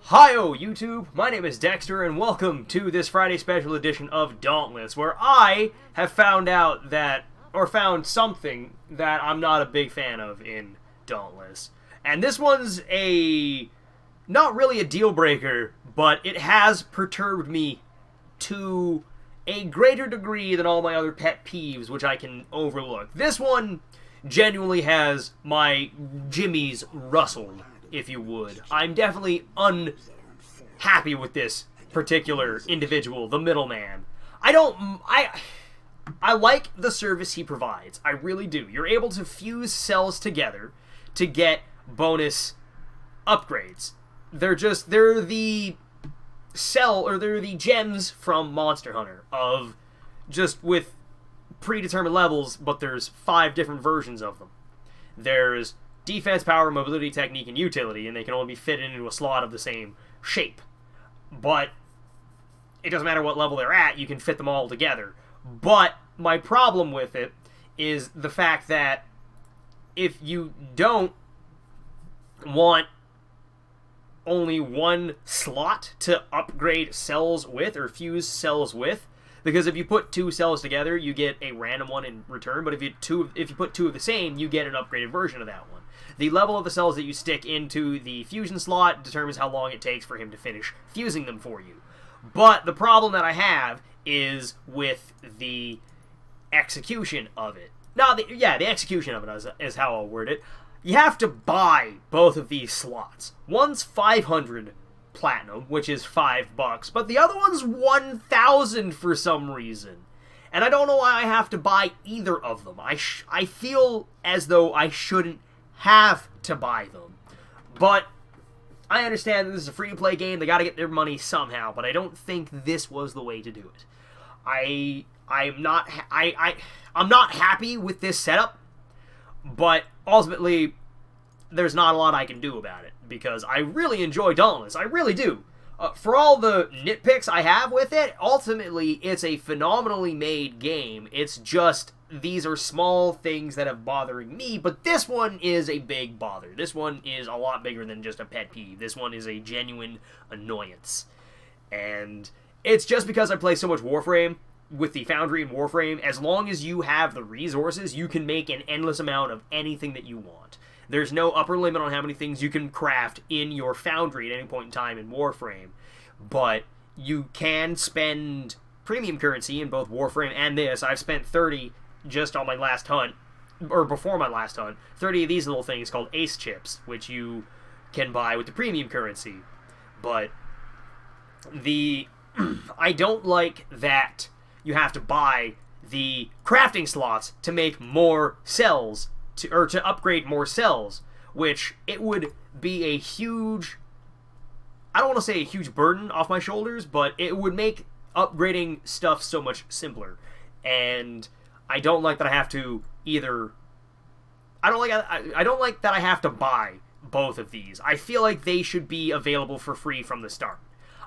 Hi-oh, YouTube! My name is Dexter, and welcome to this Friday special edition of Dauntless, where I have found out that, or found something that I'm not a big fan of in Dauntless. And this one's not really a deal breaker, but it has perturbed me to a greater degree than all my other pet peeves, which I can overlook. This one genuinely has my jimmies rustled, if you would. I'm definitely unhappy with this particular individual, the middleman. I like the service he provides. I really do. You're able to fuse cells together to get bonus upgrades. They're the gems from Monster Hunter of just with predetermined levels, but there's 5 different versions of them. There's defense, power, mobility, technique, and utility, and they can only be fitted into a slot of the same shape. But it doesn't matter what level they're at, you can fit them all together. But my problem with it is the fact that if you don't want only one slot to upgrade cells with, or fuse cells with, because if you put 2 cells together, you get a random one in return, but if you put 2 of the same, you get an upgraded version of that one. The level of the cells that you stick into the fusion slot determines how long it takes for him to finish fusing them for you. But the problem that I have is with the execution of it. The execution of it is how I'll word it. You have to buy both of these slots. One's 500 platinum, which is $5, but the other one's 1,000 for some reason. And I don't know why I have to buy either of them. I feel as though I shouldn't have to buy them. But I understand that this is a free-to-play game. They gotta get their money somehow, but I don't think this was the way to do it. I'm not happy with this setup, but ultimately there's not a lot I can do about it, because I really enjoy Dauntless. I really do. For all the nitpicks I have with it, ultimately it's a phenomenally made game. It's just these are small things that are bothering me, but this one is a big bother. This one is a lot bigger than just a pet peeve. This one is a genuine annoyance. And it's just because I play so much Warframe with the Foundry and Warframe. As long as you have the resources, you can make an endless amount of anything that you want. There's no upper limit on how many things you can craft in your Foundry at any point in time in Warframe. But you can spend premium currency in both Warframe and this. I've spent 30 just on my last hunt, or before my last hunt, 30 of these little things called Ace Chips, which you can buy with the premium currency. But I don't like that you have to buy the crafting slots to make more cells, to upgrade more cells, which it would be a huge, I don't want to say a huge burden off my shoulders, but it would make upgrading stuff so much simpler. And I don't like that I have to I don't like that I have to buy both of these. I feel like they should be available for free from the start.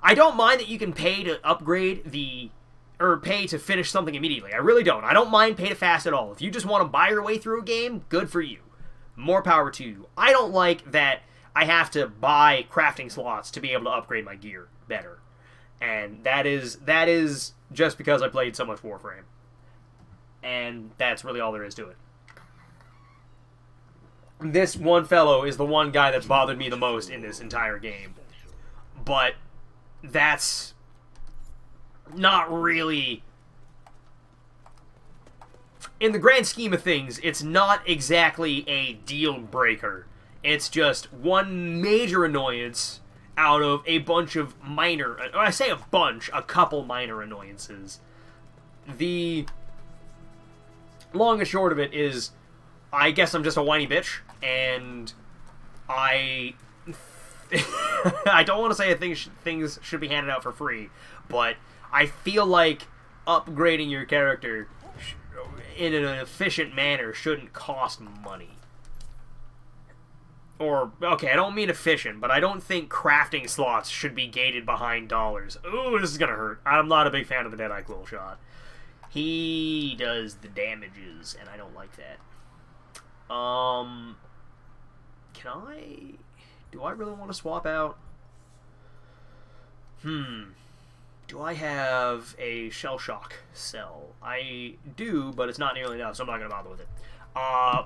I don't mind that you can pay to upgrade or pay to finish something immediately. I really don't. I don't mind pay to fast at all. If you just want to buy your way through a game, good for you. More power to you. I don't like that I have to buy crafting slots to be able to upgrade my gear better. And that is just because I played so much Warframe. And that's really all there is to it. This one fellow is the one guy that's bothered me the most in this entire game. But that's not really, in the grand scheme of things, it's not exactly a deal breaker. It's just one major annoyance out of a bunch of minor, I say a couple minor annoyances. The long and short of it is, I guess I'm just a whiny bitch, and I don't want to say things should be handed out for free, but I feel like upgrading your character in an efficient manner shouldn't cost money. Or, okay, I don't mean efficient, but I don't think crafting slots should be gated behind dollars. Ooh, this is gonna hurt. I'm not a big fan of the Deadeye Quillshot. He does the damages, and I don't like that. Do I really want to swap out Do I have a shell shock cell? I do, but it's not nearly enough, so I'm not going to bother with it.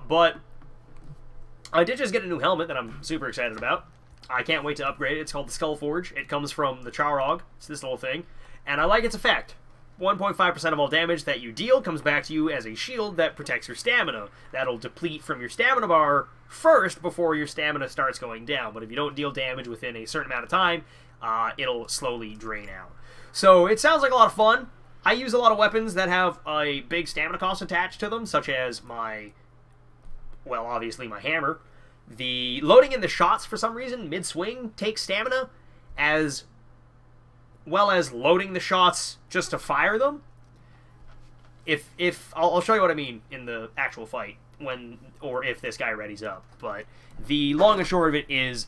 But I did just get a new helmet that I'm super excited about. I can't wait to upgrade it. It's called the Skull Forge. It comes from the Charog. It's this little thing. And I like its effect. 1.5% of all damage that you deal comes back to you as a shield that protects your stamina. That'll deplete from your stamina bar first before your stamina starts going down. But if you don't deal damage within a certain amount of time, it'll slowly drain out. So it sounds like a lot of fun. I use a lot of weapons that have a big stamina cost attached to them, such as obviously my hammer. The loading in the shots, for some reason, mid-swing, takes stamina, as well as loading the shots just to fire them. I'll show you what I mean in the actual fight, if this guy readies up. But the long and short of it is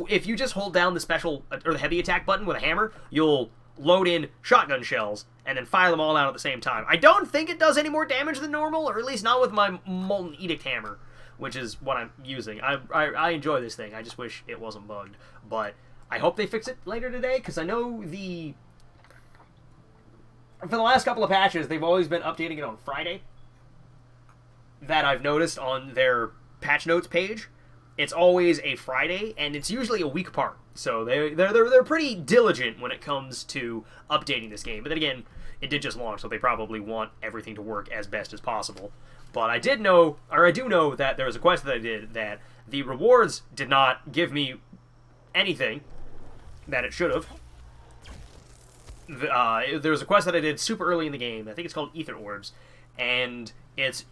if you just hold down the special or the heavy attack button with a hammer, you'll load in shotgun shells and then fire them all out at the same time. I don't think it does any more damage than normal, or at least not with my Molten Edict hammer, which is what I'm using. I enjoy this thing. I just wish it wasn't bugged. But I hope they fix it later today, because I know for the last couple of patches, they've always been updating it on Friday. That I've noticed on their patch notes page. It's always a Friday, and it's usually a week apart. So they're pretty diligent when it comes to updating this game. But then again, it did just launch, so they probably want everything to work as best as possible. But I do know that there was a quest that I did that the rewards did not give me anything that it should have. There was a quest that I did super early in the game. I think it's called Ether Orbs, and its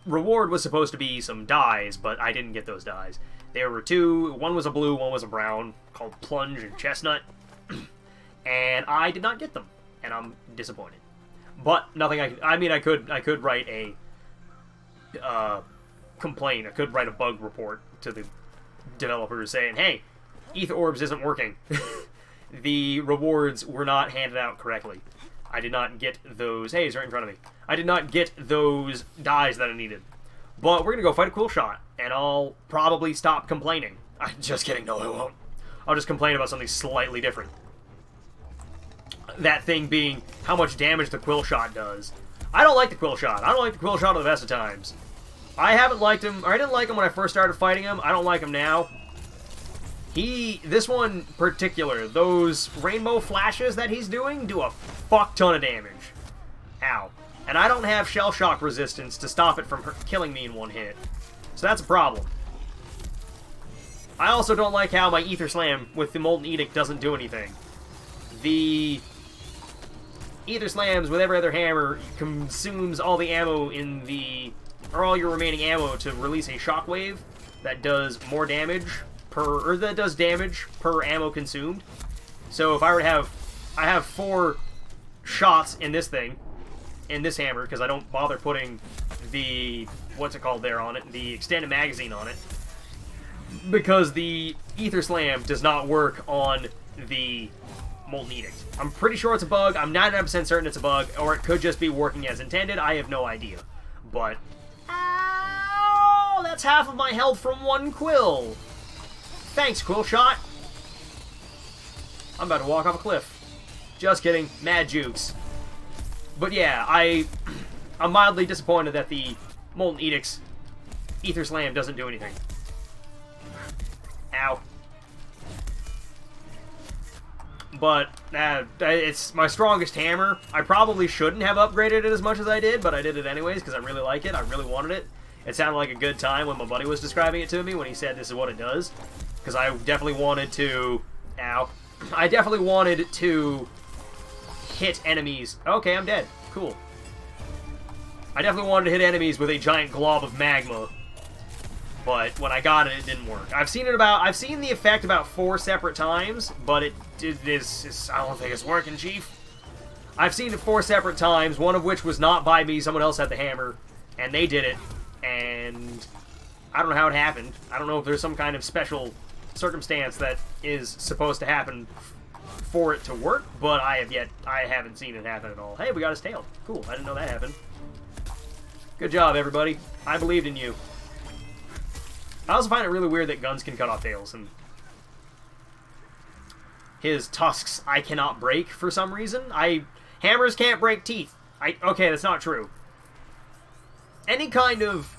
reward was supposed to be some dyes, but I didn't get those dyes. There were two. One was a blue, one was a brown, called Plunge and Chestnut, and I did not get them, and I'm disappointed. But nothing I could write a complaint. I could write a bug report to the developers saying, hey, Ether Orbs isn't working. The rewards were not handed out correctly. I did not get those. Hey, he's right in front of me. I did not get those dyes that I needed. But we're going to go fight a Quillshot, and I'll probably stop complaining. I'm just kidding. No, I won't. I'll just complain about something slightly different. That thing being how much damage the Quillshot does. I don't like the Quillshot. I don't like the Quillshot at the best of times. I haven't liked him, or I didn't like him when I first started fighting him. I don't like him now. This one in particular, those rainbow flashes that he's doing do a fuck ton of damage. Ow. And I don't have shell shock resistance to stop it from killing me in one hit. So that's a problem. I also don't like how my Ether Slam with the Molten Edict doesn't do anything. The Ether Slams with every other hammer consumes all the ammo or all your remaining ammo to release a shockwave that does more damage that does damage per ammo consumed. So if I were to I have 4 shots in this thing, in this hammer, because I don't bother putting the, what's it called there on it, the extended magazine on it, because the Ether Slam does not work on the Molten Edict. I'm pretty sure it's a bug. I'm 99% certain it's a bug, or it could just be working as intended. I have no idea. But, ow, that's half of my health from one quill. Thanks, Quillshot. I'm about to walk off a cliff. Just kidding. Mad jukes. But yeah, I'm mildly disappointed that the Molten Edict's Ether Slam doesn't do anything. Ow. But it's my strongest hammer. I probably shouldn't have upgraded it as much as I did, but I did it anyways because I really like it. I really wanted it. It sounded like a good time when my buddy was describing it to me when he said this is what it does. Because I definitely wanted to... Ow. I definitely wanted to hit enemies. Okay, I'm dead. Cool. I definitely wanted to hit enemies with a giant glob of magma. But when I got it, it didn't work. I've seen the effect about 4 separate times, but I don't think it's working, Chief. I've seen it 4 separate times, one of which was not by me. Someone else had the hammer, and they did it. And I don't know how it happened. I don't know if there's some kind of special circumstance that is supposed to happen for it to work, but I haven't seen it happen at all. Hey, we got his tail. Cool. I didn't know that happened. Good job, everybody. I believed in you. I also find it really weird that guns can cut off tails, and his tusks I cannot break for some reason. Hammers can't break teeth. Okay, that's not true. Any kind of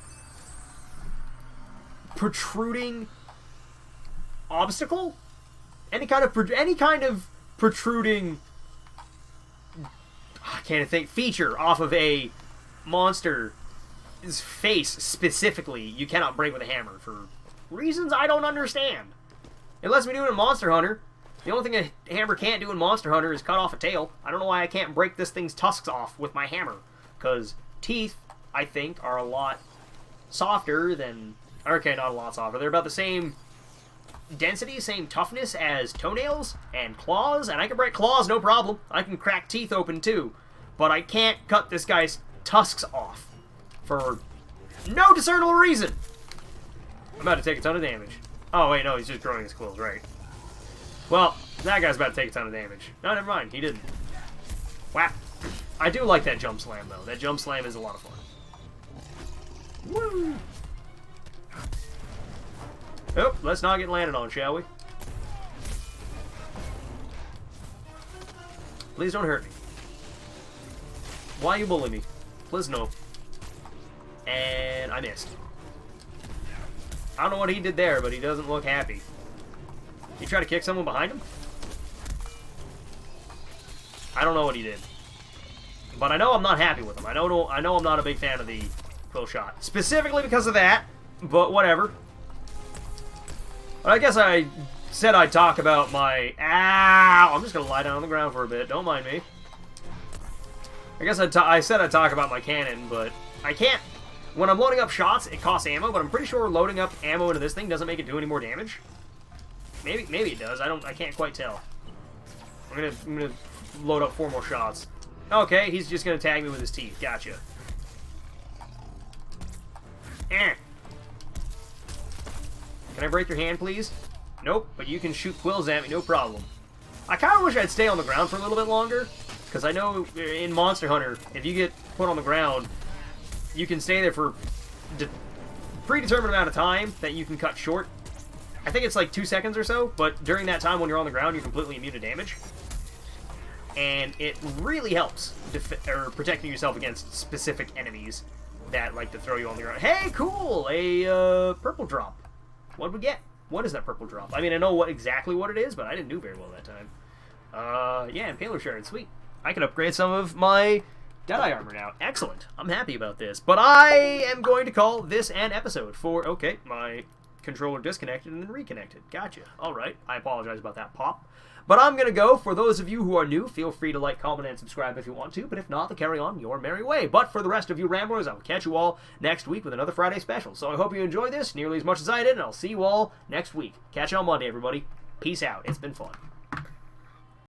protruding obstacle? Any kind of protruding, I can't think, feature off of a monster's face specifically, you cannot break with a hammer for reasons I don't understand. It lets me do it in Monster Hunter. The only thing a hammer can't do in Monster Hunter is cut off a tail. I don't know why I can't break this thing's tusks off with my hammer. Because teeth, I think, are a lot softer than... Okay, not a lot softer. They're about the same density, same toughness as toenails and claws. And I can break claws, no problem. I can crack teeth open, too. But I can't cut this guy's tusks off. For no discernible reason. I'm about to take a ton of damage. Oh, wait, no, he's just growing his quills, right. Well, that guy's about to take a ton of damage. No, never mind, he didn't. Whap. I do like that jump slam, though. That jump slam is a lot of fun. Woo! Oh, let's not get landed on, shall we? Please don't hurt me. Why you bully me? Please no. And I missed. I don't know what he did there, but he doesn't look happy. He tried to kick someone behind him? I don't know what he did. But I know I'm not happy with him. I know I'm not a big fan of the Quillshot. Specifically because of that, but whatever. But I guess I said I'd talk about my... Ow! I'm just going to lie down on the ground for a bit. Don't mind me. I guess I said I'd talk about my cannon, but I can't... When I'm loading up shots, it costs ammo, but I'm pretty sure loading up ammo into this thing doesn't make it do any more damage. Maybe it does. I can't quite tell. I'm gonna load up 4 more shots. Okay, he's just gonna tag me with his teeth. Gotcha. Eh. Can I break your hand, please? Nope, but you can shoot quills at me, no problem. I kind of wish I'd stay on the ground for a little bit longer, because I know in Monster Hunter, if you get put on the ground, you can stay there for a predetermined amount of time that you can cut short. I think it's like 2 seconds or so, but during that time when you're on the ground, you're completely immune to damage. And it really helps protecting yourself against specific enemies that like to throw you on the ground. Hey, cool! A purple drop. What'd we get? What is that purple drop? I mean, I know exactly what it is, but I didn't do very well that time. Yeah, Impaler Shard, sweet. I can upgrade some of my Deadeye armor now. Excellent. I'm happy about this. But I am going to call this an episode for... Okay, my controller disconnected and then reconnected. Gotcha. Alright, I apologize about that pop. But I'm going to go. For those of you who are new, feel free to like, comment, and subscribe if you want to. But if not, then carry on your merry way. But for the rest of you ramblers, I will catch you all next week with another Friday special. So I hope you enjoyed this nearly as much as I did, and I'll see you all next week. Catch you on Monday, everybody. Peace out. It's been fun.